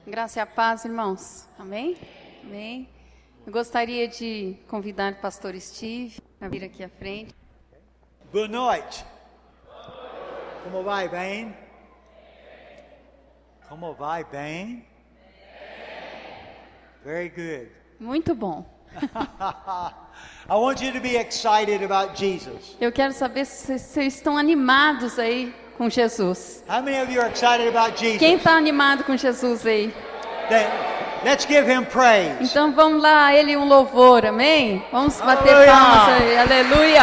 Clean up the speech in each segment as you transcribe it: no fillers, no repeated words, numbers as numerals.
Graça e a paz, irmãos. Amém? Amém. Eu gostaria de convidar o pastor Steve a vir aqui à frente. Boa noite. Como vai, bem? Como vai, bem? Very good. Muito bom. I want you to be excited about Jesus. Eu quero saber se vocês estão animados aí com Jesus. How many of you are excited about Jesus? Quem está animado com Jesus aí? Then let's give him praise. Então vamos lá, a Ele um louvor, amém? Vamos bater Aleluia. palmas aí, aleluia.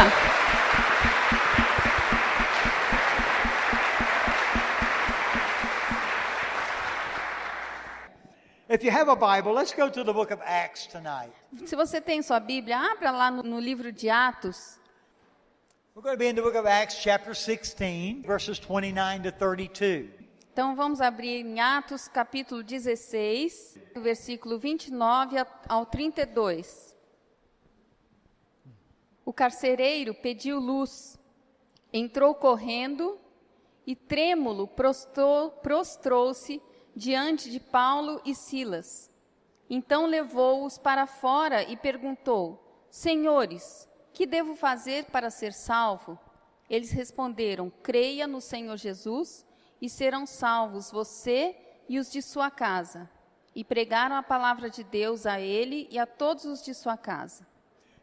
If you have a Bible, let's go to the book of Acts tonight. Se você tem sua Bíblia, abra lá no livro de Atos. We're going to be in the book of Acts chapter 16, verses 29 to 32. Então vamos abrir em Atos capítulo 16, do versículo 29 ao 32. O carcereiro pediu luz, entrou correndo e trêmulo prostrou-se diante de Paulo e Silas. Então levou-os para fora e perguntou: Senhores, que devo fazer para ser salvo? Eles responderam: Creia no Senhor Jesus e serão salvos você e os de sua casa. E pregaram a palavra de Deus a ele e a todos os de sua casa.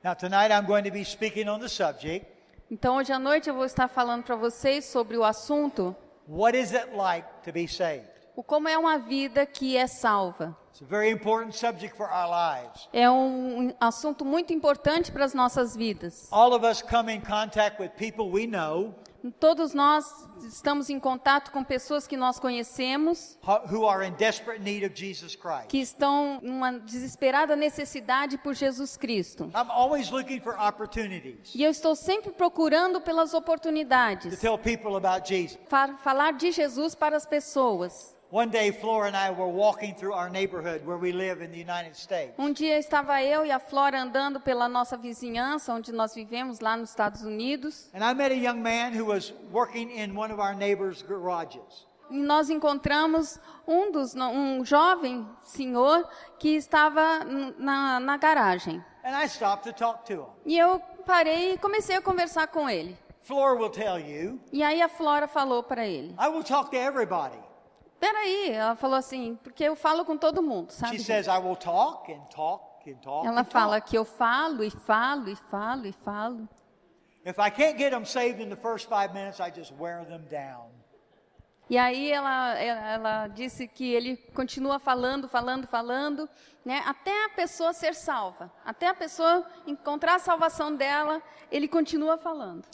Now tonight I'm going to be speaking on the subject, Então hoje à noite eu vou estar falando para vocês sobre o assunto, what is it like to be saved? o como é uma vida que é salva. It's a very important subject for our lives. É um assunto muito importante para as nossas vidas. All of us come in contact with people we know Todos nós estamos em contato com pessoas que nós conhecemos, who are in desperate need of Jesus Christ. que estão numa desesperada necessidade por Jesus Cristo. I'm always looking for opportunities E eu estou sempre procurando pelas to oportunidades, tell people about Jesus. falar de Jesus para as pessoas. One day, Flora and I were walking through our neighborhood where we live in the United States. Um dia estava eu e a Flora andando pela nossa vizinhança, onde nós vivemos, lá nos Estados Unidos. And I met a young man who was working in one of our neighbors' garages. E nós encontramos um jovem senhor que estava na garagem. And I stopped to talk to him. E eu parei e comecei a conversar com ele. Flora will tell you, E aí a Flora falou para ele: I will talk to everybody. Peraí, ela falou assim, porque eu falo com todo mundo, sabe? She says, I will talk and talk and talk Ela and fala talk. que eu falo e falo e falo e falo. If I can't get them saved in the first 5 minutes, I just wear them down. E aí ela disse que ele continua falando, né, até a pessoa ser salva. Até a pessoa encontrar a salvação dela, ele continua falando.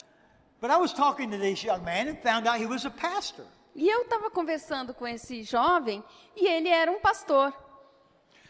But I was talking to this young man and found out he was a pastor. E eu estava conversando com esse jovem e ele era um pastor.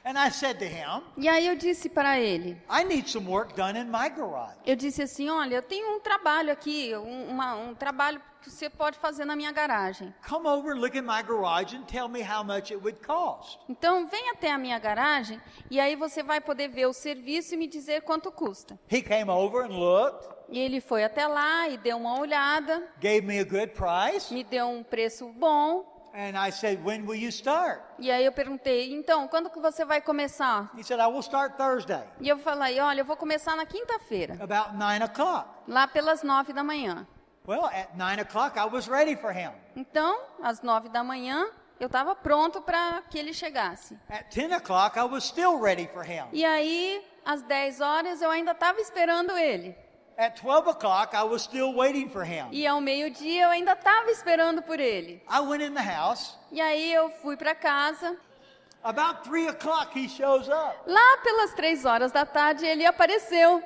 And I said to him, E aí eu disse para ele, I need some work done in my garage. eu disse assim, olha, eu tenho um trabalho aqui, um trabalho que você pode fazer na minha garagem. Come over and look at my garage and tell me how much it would cost. Então vem até a minha garagem e aí você vai poder ver o serviço e me dizer quanto custa. He came over and looked, E ele foi até lá e deu uma olhada, gave me a good price, me deu um preço bom. and I said, when will you start? E aí eu perguntei, então, quando que você vai começar? He said, I will start Thursday, E eu falei, olha, eu vou começar na quinta-feira, about 9 o'clock. lá pelas 9 da manhã. Well, at 9 o'clock, I was ready for him. Então, às 9 da manhã, eu estava pronto para que ele chegasse. At 10 o'clock, I was still ready for him. E aí, às 10 horas, eu ainda estava esperando ele. At 12 o'clock, I was still waiting for him. E ao meio-dia, eu ainda estava esperando por ele. I went in the house. E aí, eu fui para casa. About 3 o'clock, he shows up. Lá pelas 3 horas da tarde, ele apareceu.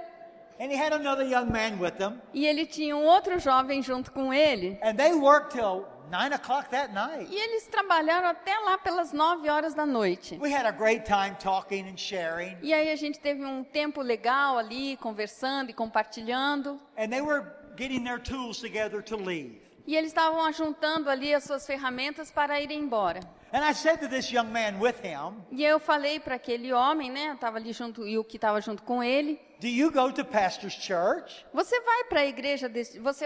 And he had another young man with him. E ele tinha um outro jovem junto com ele. And they worked till 9 o'clock that night. E eles trabalharam até lá pelas 9 horas da noite. We had a great time talking and sharing. E aí a gente teve um tempo legal ali, conversando e compartilhando. And they were getting their tools together to leave. E eles estavam ajuntando ali as suas ferramentas para ir embora. And I said to this young man with him, E eu falei para aquele homem, né, eu estava ali junto, e o que estava junto com ele, do you go to pastor's church? você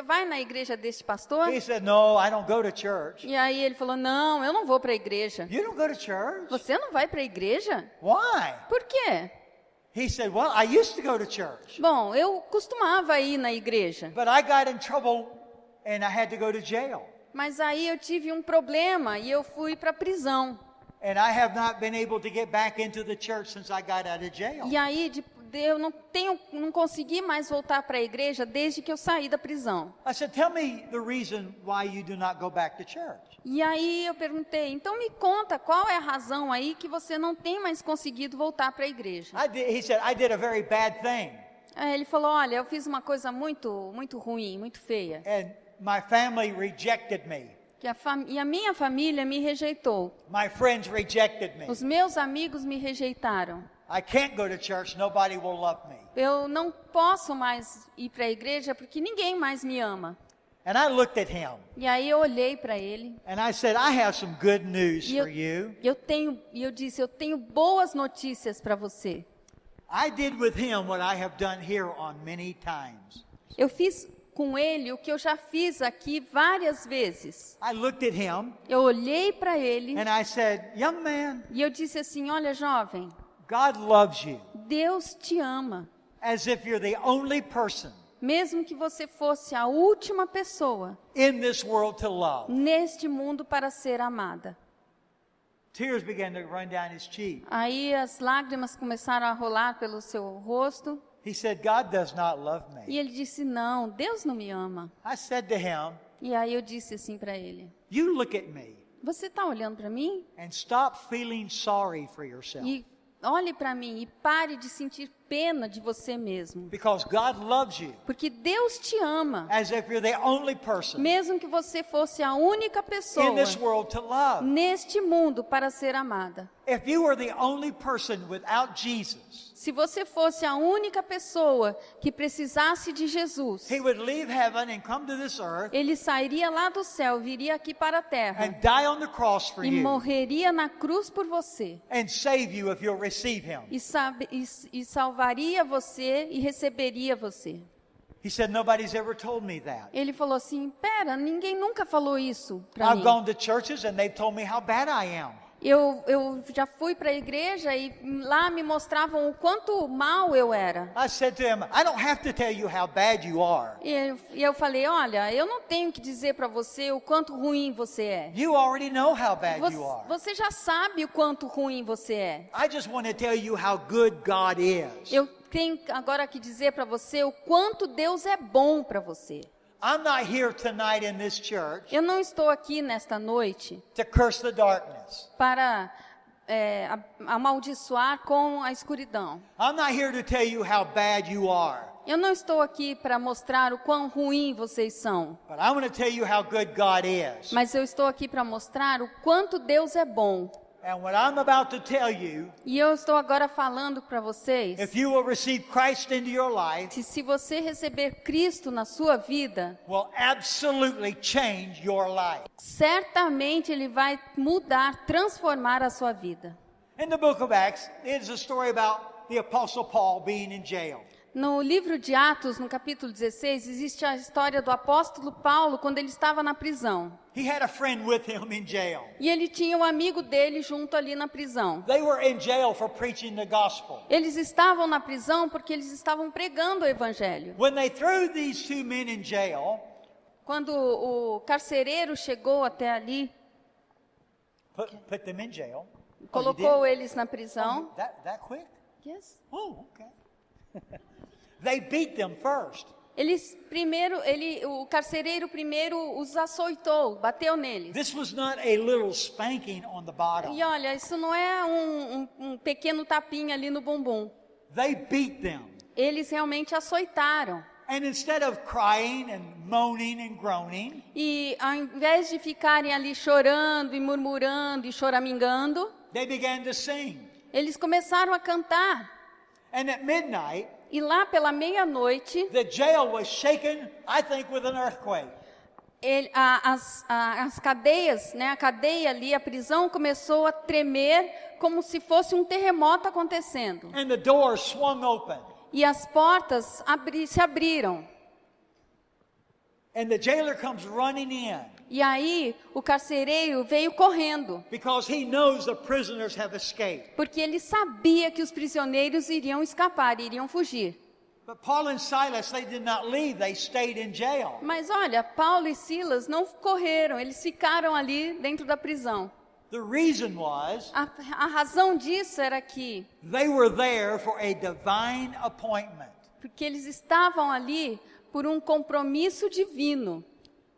vai na igreja deste pastor? He said, no, I don't go to church. E aí ele falou, não, eu não vou para a igreja. You don't go to church? Você não vai para a igreja? Why? Por quê? He said, well, I used to go to church, Bom, eu costumava ir na igreja, but I got in trouble and I had to go to jail. mas aí eu tive um problema e eu fui para a prisão. And I have not been able to get back into the church since I got out of jail. E aí eu não consegui mais voltar para a igreja desde que eu saí da prisão. I said, tell me the reason why you do not go back to church. E aí eu perguntei, então me conta qual é a razão aí que você não tem mais conseguido voltar para a igreja. He said, I did a very bad thing. Aí ele falou, olha, eu fiz uma coisa muito ruim, muito feia. And my family rejected me. E a minha família me rejeitou. My friends rejected me. Os meus amigos me rejeitaram. I can't go to church. Nobody will love me. Eu não posso mais ir para a igreja porque ninguém mais me ama. And I looked at him E aí eu olhei para ele and I said, I have some good news e for you. eu disse, eu tenho boas notícias para você. I did with him what I have done here on many times. Eu fiz com ele o que eu já fiz aqui várias vezes. I looked at him Eu olhei para ele and I said, young man, e eu disse assim, olha jovem, God loves you Deus te ama. as if you're the only person Mesmo que você fosse a última pessoa in this world to love. neste mundo para ser amada. Tears began to run down his cheek. Aí as lágrimas começaram a rolar pelo seu rosto. He said, God does not love E me. ele disse, não, Deus não me ama. I said to him, E aí eu disse assim para ele, you look at me você está olhando para mim? and stop feeling sorry for yourself. E olhe para mim e pare de sentir pena de você mesmo. Because God loves you Porque Deus te ama. as if you're the only person Mesmo que você fosse a única pessoa in this world to love. neste mundo para ser amada. If you were the only person without Jesus, Se você fosse a única pessoa que precisasse de Jesus, he would leave heaven and come to this earth ele sairia lá do céu, viria aqui para a terra and die on the cross for e you morreria na cruz por você. and save you if you'll receive him. E salvaria você e receberia você. He said, nobody's ever told me that. Ele falou assim, pera, ninguém nunca falou isso para I've mim. gone to churches and they've told me how bad I am. Eu já fui para a igreja e lá me mostravam o quanto mal eu era. I said to him, I don't have to tell you how bad you are. E eu falei, olha, eu não tenho que dizer para você o quanto ruim você é. You already know how bad you are. Você já sabe o quanto ruim você é. I just want to tell you how good God is. Eu tenho agora que dizer para você o quanto Deus é bom para você. I'm not here tonight in this church Eu não estou aqui nesta noite to curse the darkness. para amaldiçoar com a escuridão. I'm not here to tell you how bad you are. Eu não estou aqui para mostrar o quão ruim vocês são. But I want to tell you how good God is. Mas eu estou aqui para mostrar o quanto Deus é bom. And what I'm about to tell you, E eu estou agora falando para vocês if you will receive Christ into your life, que se você receber Cristo na sua vida, will absolutely change your life. certamente Ele vai mudar, transformar a sua vida. In the book of Acts, it's a story about the Apostle Paul being in jail. No livro de Atos, no capítulo 16, existe a história do apóstolo Paulo quando ele estava na prisão. He had a friend with him in jail. E ele tinha um amigo dele junto ali na prisão. They were in jail for preaching the gospel. Eles estavam na prisão porque eles estavam pregando o evangelho. When they threw these two men in jail, Quando o carcereiro chegou até ali, put them in jail. colocou eles na prisão. That quick? Yes. Oh, okay. They beat them first. O carcereiro primeiro os açoitou, bateu neles. This was not a little spanking on the bottom. E olha, isso não é um pequeno tapinha ali no bumbum. They beat them. Eles realmente açoitaram. And instead of crying and moaning and groaning, E ao invés de ficarem ali chorando e murmurando e choramingando, they began to sing. eles começaram a cantar. And at midnight, E lá pela meia-noite, the jail was shaken, I think, with an earthquake. as cadeias, né, a cadeia ali, a prisão começou a tremer como se fosse um terremoto acontecendo. And the doors swung open. E as portas se abriram. And the jailer comes running in E aí o carcereiro veio correndo, because he knows the prisoners have escaped. porque ele sabia que os prisioneiros iriam escapar, iriam fugir. But Paul and Silas, they did not leave. They stayed in jail. Mas olha, Paulo e Silas não correram, eles ficaram ali dentro da prisão. The reason was A razão disso era que, they were there for a divine appointment. porque eles estavam ali por um compromisso divino.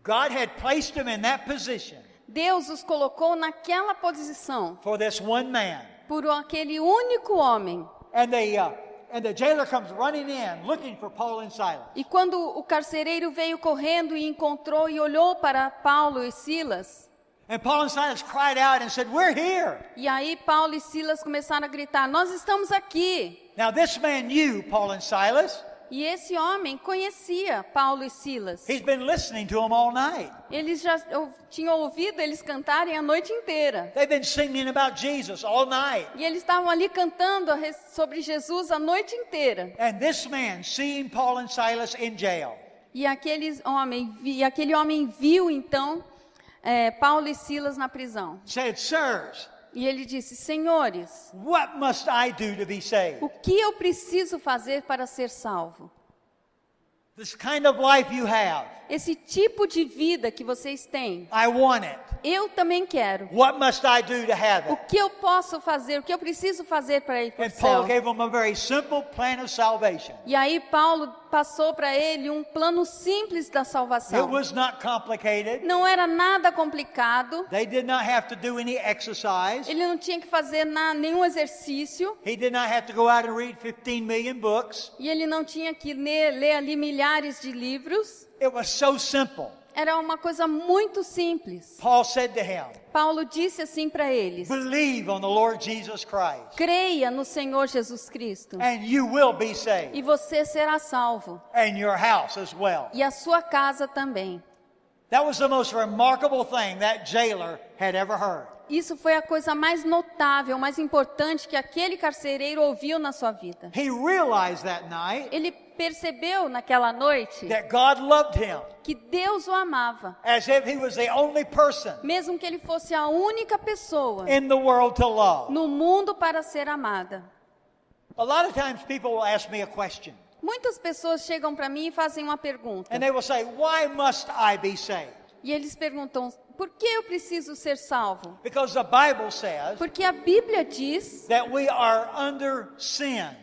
God had placed them in that position Deus os colocou naquela posição for this one man. por aquele único homem. And the jailer comes running in looking for Paul and Silas. E quando o carcereiro veio correndo e encontrou e olhou para Paulo e Silas, And Paul and Silas cried out and said, "We're here." e aí Paulo e Silas começaram a gritar: "Nós estamos aqui!" Now this man knew Paul and Silas. E esse homem conhecia Paulo e Silas. He's been listening to them all night. Eles já tinham ouvido eles cantarem a noite inteira. They've been singing about Jesus all night. E eles estavam ali cantando sobre Jesus a noite inteira. And this man, seeing Paul and Silas in jail, E aquele homem viu então Paulo e Silas na prisão. said, "Sirs, E ele disse: "Senhores, what must I do to be saved?" o que eu preciso fazer para ser salvo? This kind of life you have, Esse tipo de vida que vocês têm, I want it. eu também quero. What must I do to have O it?" que eu posso fazer? O que eu preciso fazer para ir para o And Paul céu? gave them a very simple plan of salvation. E aí Paulo passou para ele um plano simples da It salvação. was not complicated. Não era nada complicado. They did not have to do any exercise. Ele não tinha que fazer nenhum exercício. He did not have to go out and read 15 million books. E ele não tinha que ler ali milhares de livros. It was so simple. Era uma coisa muito simples. Paul said to him, Paulo disse assim para eles: "Believe on the Lord Jesus Christ, creia no Senhor Jesus Cristo and you will be saved, e você será salvo, and your house as well." e a sua casa também. That was the most remarkable thing that jailer had ever heard. Isso foi a coisa mais notável, mais importante que aquele carcereiro ouviu na sua vida. He realized that night Ele percebeu naquela noite that God loved him que Deus o amava, as if he was the only person mesmo que ele fosse a única pessoa in the world to love. no mundo para ser amada. A lot of times people will ask me a question, Muitas pessoas chegam para mim e fazem uma pergunta. and they will say, "Why must I be saved?" E eles perguntam: por que eu preciso ser salvo? Because the Bible says Porque a Bíblia diz that we are under sin.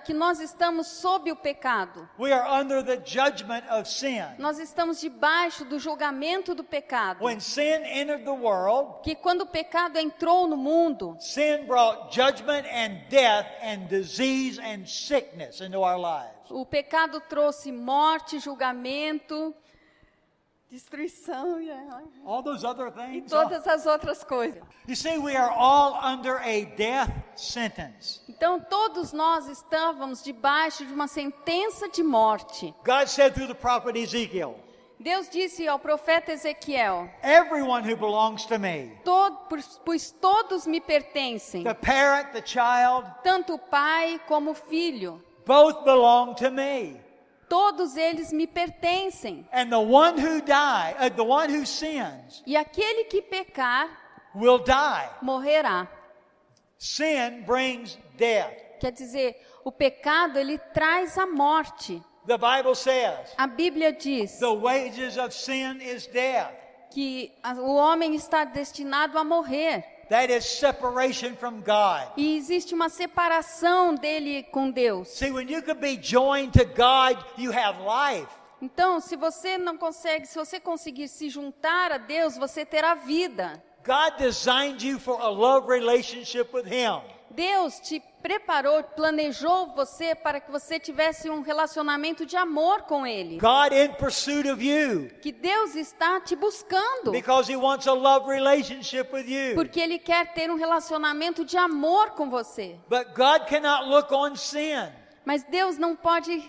que nós estamos sob o pecado. We are under the judgment of sin. Nós estamos debaixo do julgamento do pecado. When sin entered the world, Que quando o pecado entrou no mundo, sin brought judgment and death and disease and sickness into our lives. o pecado trouxe morte, julgamento, destruição e All those other things. todas as outras coisas. You see, we are all under a death sentence. Então todos nós estávamos debaixo de uma sentença de morte. God said through the prophet Ezekiel, Deus disse ao profeta Ezequiel: "Everyone who belongs to me, pois todos me pertencem, the parent, the child, tanto o pai como o filho. both belong to me. Todos eles me pertencem. And the one who sins E aquele que pecar, will die." morrerá. Sin brings death. Quer dizer, o pecado, ele traz a morte. The Bible says, A Bíblia diz the wages of sin is death. que o homem está destinado a morrer. That is separation from God. E existe uma separação dele com Deus. See, when you can be joined to God, you have life. Então, se você conseguir se juntar a Deus, você terá vida. God designed you for a love relationship with Him. Deus te preparou, planejou você para que você tivesse um relacionamento de amor com Ele. God in pursuit of you. Que Deus está te buscando. Because He wants a love relationship with you. Porque Ele quer ter um relacionamento de amor com você. But God cannot look on sin. Mas Deus não pode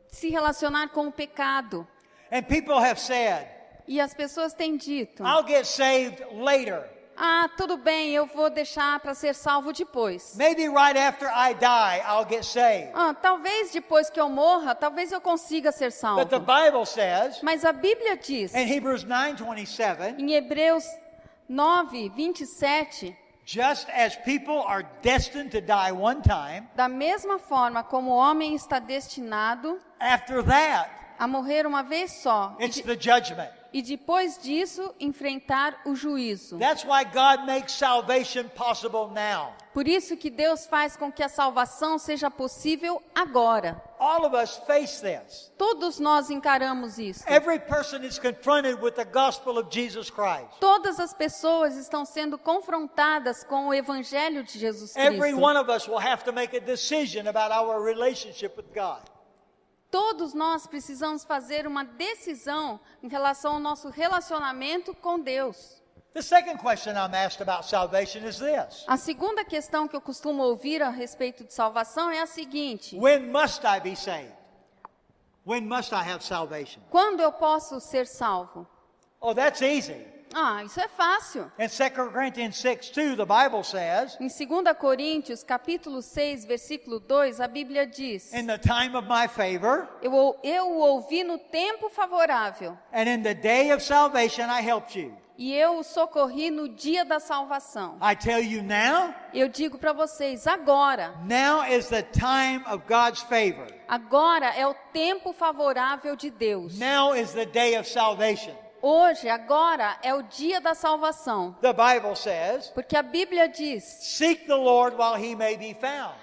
se relacionar com o pecado. And people have said, E as pessoas têm dito: I'll get saved later. ah, tudo bem, eu vou deixar para ser salvo depois. Maybe right after I die, I'll get saved. Ah, talvez depois que eu morra, talvez eu consiga ser salvo. But the Bible says Mas a Bíblia diz, in Hebrews 9:27, em Hebreus 9, 27, just as people are destined to die one time, da mesma forma como o homem está destinado after that, a morrer uma vez só, it's the judgment. e depois disso enfrentar o juízo. That's why God makes salvation possible now. Por isso que Deus faz com que a salvação seja possível agora. All of us face this. Todos nós encaramos isso. Every person is confronted with the gospel of Jesus Christ. Todas as pessoas estão sendo confrontadas com o evangelho de Jesus Every Cristo. one of us will have to make a decision about our relationship with God. Todos nós precisamos fazer uma decisão em relação ao nosso relacionamento com Deus. The second question I'm asked about salvation is this. A segunda questão que eu costumo ouvir a respeito de salvação é a seguinte: When must I be saved? When must I have salvation? quando eu posso ser salvo? Oh, that's easy. Ah, isso é fácil. In 2 Corinthians 6:2, the Bible says, Em 2 Coríntios, capítulo 6, versículo 2, a Bíblia diz: in the time of my favor eu o ouvi no tempo favorável, and in the day of salvation I helped you. e eu o socorri no dia da salvação. I tell you now, Eu digo para vocês, agora is the time of God's favor. Agora é o tempo favorável de Deus. Now is the day of salvation. Hoje, agora, é o dia da salvação. The Bible says, Porque a Bíblia diz: seek the Lord while he may be found.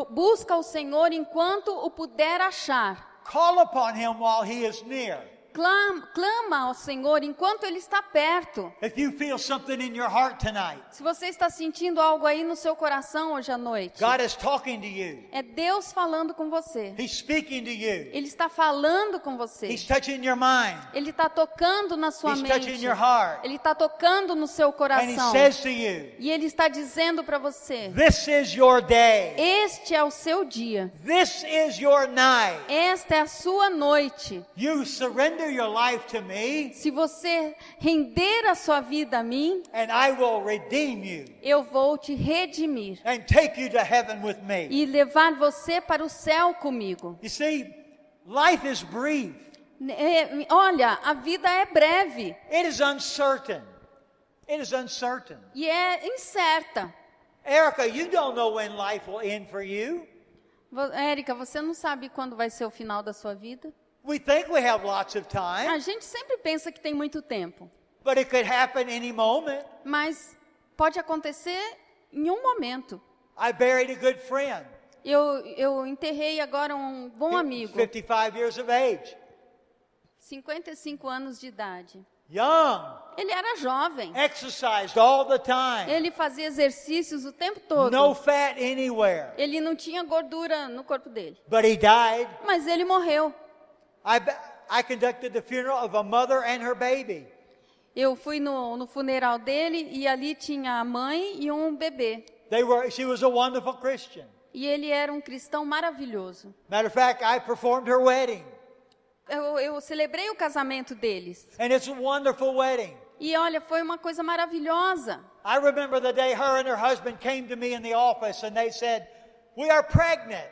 busca o Senhor enquanto o puder achar. Call upon him while he is near. Clama ao Senhor enquanto Ele está perto. If you feel something in your heart tonight, Se você está sentindo algo aí no seu coração hoje à noite, God is talking to you. é Deus falando com você. He's speaking to you. Ele está falando com você. He's touching your mind. Ele está tocando na sua He's mente. touching your heart. Ele está tocando no seu And he coração. says to you, E Ele está dizendo para você: this is your day. este é o seu dia. This is your night. Esta é a sua noite. You surrender your life to me, Se você render a sua vida a mim, and I will redeem you eu vou te redimir and take you to heaven with me. e levar você para o céu comigo. You see, life is brief. Olha, a vida é breve It is uncertain. It is uncertain. e é incerta. Erica, you don't know when life will end for you. Érica, você não sabe quando vai ser o final da sua vida? We think we have lots of A time, gente sempre pensa que tem muito tempo, but it could happen any moment. mas pode acontecer em um momento. I buried a good friend, Eu enterrei agora um bom amigo, 55 years of age, 55 anos de idade. young, Ele era jovem. exercised all the time, Ele fazia exercícios o tempo todo. no fat anywhere. Ele não tinha gordura no corpo dele. But he died. Mas ele morreu. I conducted the funeral of a mother and her baby. Eu fui no funeral dele e ali tinha a mãe e um bebê. She was a wonderful Christian. E ele era um cristão maravilhoso. Matter of fact, I performed her wedding. Eu celebrei o casamento deles. And it's a wonderful wedding. E olha, foi uma coisa maravilhosa. I remember the day her and her husband came to me in the office and they said, "We are pregnant."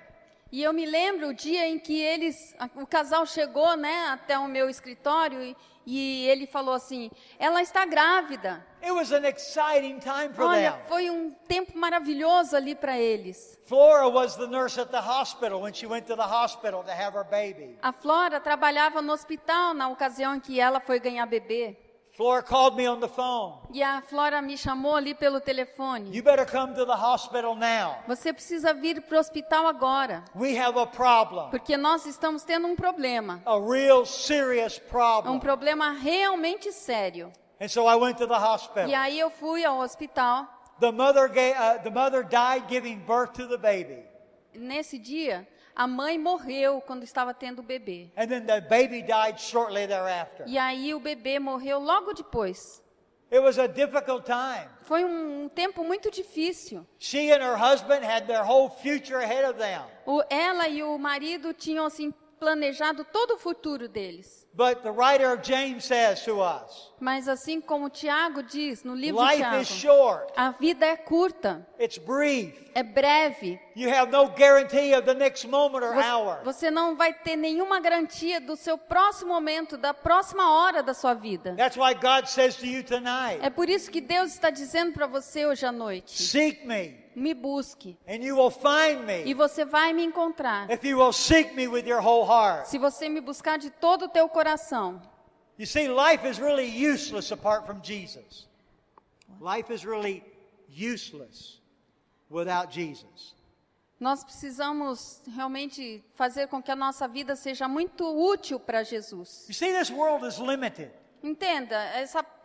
E eu me lembro o dia em que o casal chegou, né, até o meu escritório e ele falou assim: ela está grávida. It was an exciting time for Olha, them. foi um tempo maravilhoso ali para eles. Flora was the nurse at the hospital when she went to the hospital to have her baby. A Flora trabalhava no hospital na ocasião em que ela foi ganhar bebê. Flora called me on the phone. E a Flora me chamou ali pelo telefone. You better come to the hospital now. Você precisa vir para o hospital agora, We have a problem. porque nós estamos tendo um problema. A real serious Um problem. problema realmente sério. And so I went to the hospital. E aí eu fui ao hospital. The mother died giving birth to the baby. Nesse dia, a mãe morreu quando estava tendo o bebê. And then the baby died shortly thereafter. E aí o bebê morreu logo depois. It was a difficult time. Foi um tempo muito difícil. She and her husband had their whole future ahead of them. Ela e o marido tinham assim planejado todo o futuro deles. But the writer of James says to us, Mas assim como Tiago diz no livro de life Tiago, is short, a vida é curta, it's brief. é breve. You have no guarantee of the next moment or hour. Você não vai ter nenhuma garantia do seu próximo momento, da próxima hora da sua vida. That's why God says to you tonight, É por isso que Deus está dizendo para você hoje à noite: seek me, me busque, and you will find e me, você vai me encontrar. if you will seek me with your whole heart. Se você me buscar de todo o teu coração. You see, life is really useless apart from Jesus. Life is really useless without Jesus. Nós precisamos realmente fazer com que a nossa vida seja muito útil para Jesus. You see, this world is limited. Entenda,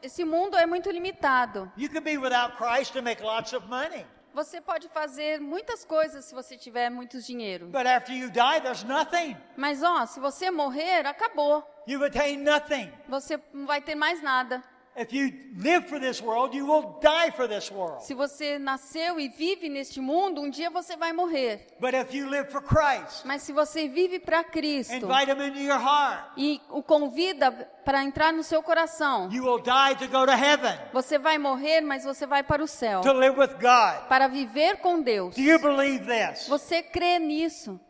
esse mundo é muito limitado. You can be without Christ and make lots of money. Você pode fazer muitas coisas se você tiver muito dinheiro. But after you die, there's nothing. Mas se você morrer, acabou. You've attained nothing. Você não vai ter mais nada. If you live for this world, you will die for this world. Se você nasceu e vive neste mundo, um dia você vai morrer. But if you live for Christ, Mas se você vive para Cristo invite Him into your heart, e o convida para entrar no seu coração, you will die to go to heaven, você vai morrer, mas você vai para o céu, to live with God. para viver com Deus. Do you believe this? Você crê nisso?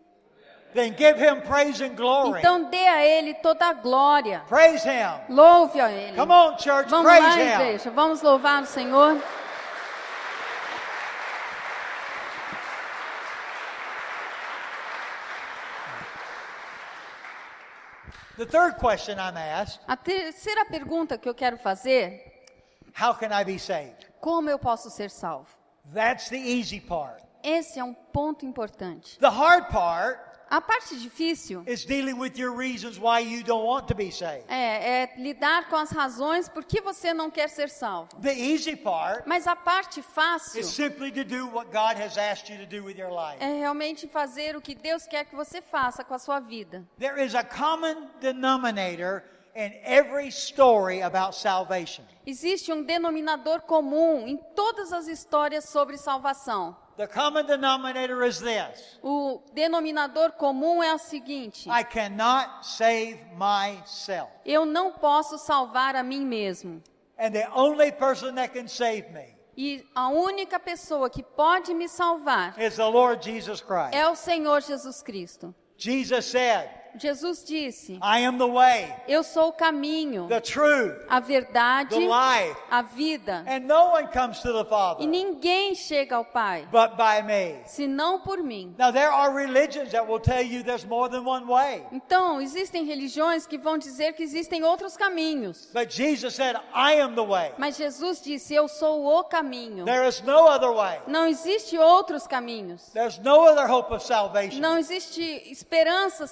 Then give Him praise and glory. Então dê a Ele toda a glória. Praise Him. Louve a Ele. Come on, church, Vamos praise lá, Him. igreja. Vamos louvar o Senhor. The third question I'm asked, A terceira pergunta que eu quero fazer: how can I be saved? como eu posso ser salvo? That's the easy part. Esse é um ponto importante. The hard part A parte difícil is dealing with your reasons why you don't want to be saved. é lidar com as razões por que você não quer ser salvo. The easy part Mas a parte fácil is simply to do what God has asked you to do with your life. é realmente fazer o que Deus quer que você faça com a sua vida. There is a common denominator in every story about salvation. Existe um denominador comum em todas as histórias sobre salvação. The common denominator is this: O denominador comum é o seguinte: I cannot save myself. eu não posso salvar a mim mesmo. And the only person that can save me E a única pessoa que pode me salvar is the Lord Jesus Christ. é o Senhor Jesus Cristo. Jesus said, Jesus disse: I am the way, eu sou o caminho, the truth, a verdade, the life, a vida. and no one comes to the E Father ninguém chega ao Pai, but by me. senão por mim. Now there are religions that will tell you there's more than one way. Então, existem religiões que vão dizer que existem outros caminhos. But Jesus said, I am the way. Mas Jesus disse: eu sou o caminho. There is no other way. Não existe outros caminhos. There's no other hope of salvation. Não existe esperança,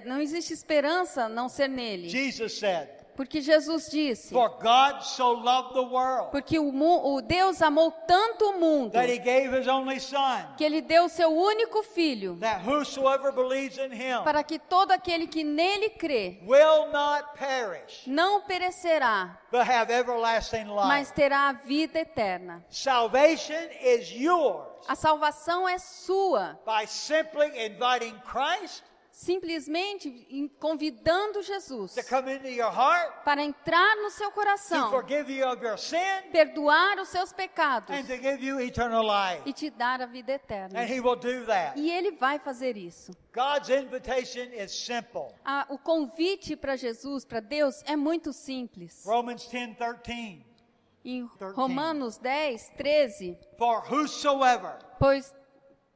não existe esperança a não ser nele. Jesus said, Porque Jesus disse: for God so loved the world porque o Deus amou tanto o mundo that He gave His only Son, que Ele deu o seu único Filho, that whosoever believes in Him para que todo aquele que nele crê will not perish, não perecerá, but have everlasting mas life. terá a vida eterna. Salvation is yours A salvação é sua, by simply inviting Christ simplesmente convidando Jesus to come into your heart, para entrar no seu to coração, forgive you of your sin, perdoar os seus pecados and to give you eternal life. e te dar a vida eterna. And He will do that. E Ele vai fazer isso. God's invitation is simple. O convite para Jesus, para Deus, é muito simples. Romans 10:13. Em Romanos 10, 13, For whosoever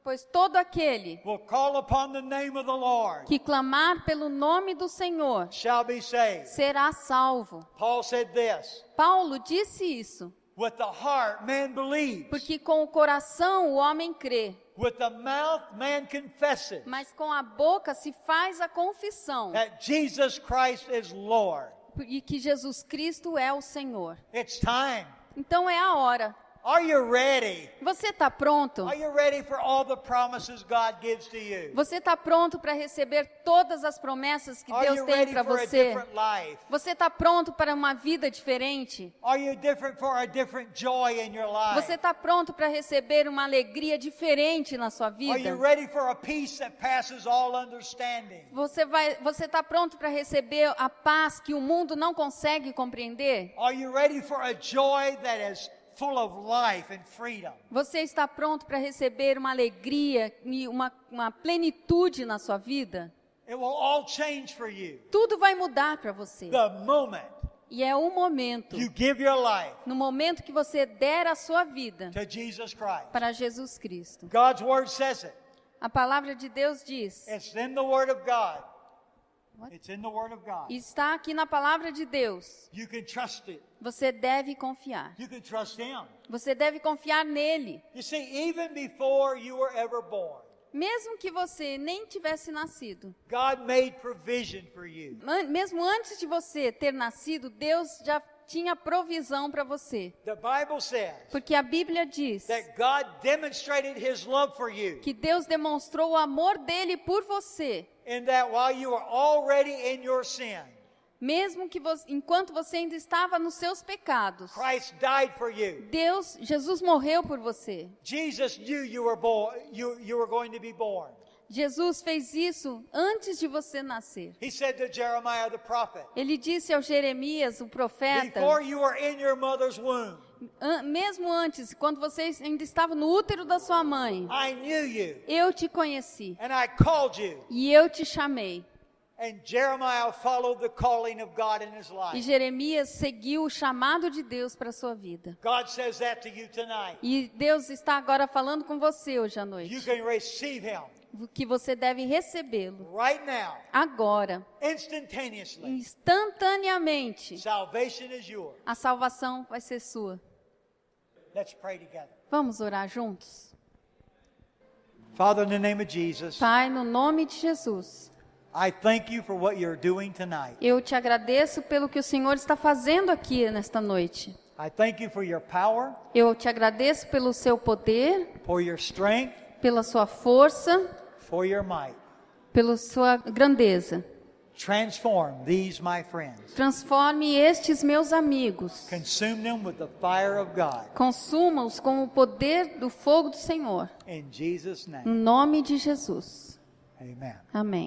pois todo aquele will call upon the name of the Lord que clamar pelo nome do Senhor shall be saved. será salvo. Paul said this, Paulo disse isso, with the heart man believes, porque com o coração o homem crê, with the mouth man confesses mas com a boca se faz a confissão that Jesus Christ is Lord. e que Jesus Cristo é o Senhor. It's time. Então é a hora. Are you ready? Você está pronto? Are you ready for all the promises God gives to you? Você está pronto para receber todas as promessas que Are Deus you tem ready para for a você? different life? Você está pronto para uma vida diferente? Are you different for a different joy in your life? Você está pronto para receber uma alegria diferente na sua Are you vida? ready for a peace that passes all understanding? Você está pronto para receber a paz que o mundo não consegue compreender? Are you ready for a joy that is full of life and freedom? Você está pronto para receber uma alegria e uma plenitude na sua vida? It will all change for you Tudo vai mudar para você. the moment E é o momento, you give your life no momento que você der a sua vida to Jesus Christ. para Jesus Cristo. God's word says it. A palavra de Deus diz, It's in the word of God. What? It's in the word of God. está aqui na palavra de Deus. You can trust it. Você deve confiar. You can trust him. Você deve confiar nele. You see, even before you were ever born, Mesmo que você nem tivesse nascido. God made provision for you. Mesmo antes de você ter nascido, Deus já tinha provisão para você. The Bible says Porque a Bíblia diz that God demonstrated his love for you que Deus demonstrou o amor dele por você. in that while you were already in your sin, Mesmo que enquanto você ainda estava nos seus pecados. Christ died for you. Jesus morreu por você. Jesus knew you were born, you were going to be born. Jesus fez isso antes de você nascer. He said to Jeremiah the prophet, Ele disse ao Jeremias, o profeta, before you were in your mother's womb, mesmo antes, quando você ainda estava no útero da sua mãe, I knew you eu te conheci and I called you. e eu te chamei. And Jeremiah followed the calling of God in his E life. Jeremias seguiu o chamado de Deus para a sua vida. God says that to you tonight. E Deus está agora falando com você hoje à You noite. can receive him Que você deve recebê-lo right now, agora, instantaneously. instantaneamente. Salvation is yours. A salvação vai ser sua. Let's pray together. Vamos orar juntos? Father, in the name of Jesus, Pai, no nome de Jesus, I thank you for what you're doing tonight. eu te agradeço pelo que o Senhor está fazendo aqui nesta noite. I thank you for your power, Eu te agradeço pelo seu poder, for your strength, pela sua força, for your might. pela sua grandeza. Transform these, my friends. Transforme estes meus amigos. Consume them with the fire of God. Consuma-os com o poder do fogo do Senhor. In Jesus' name, Em nome de Jesus. amen. Amém.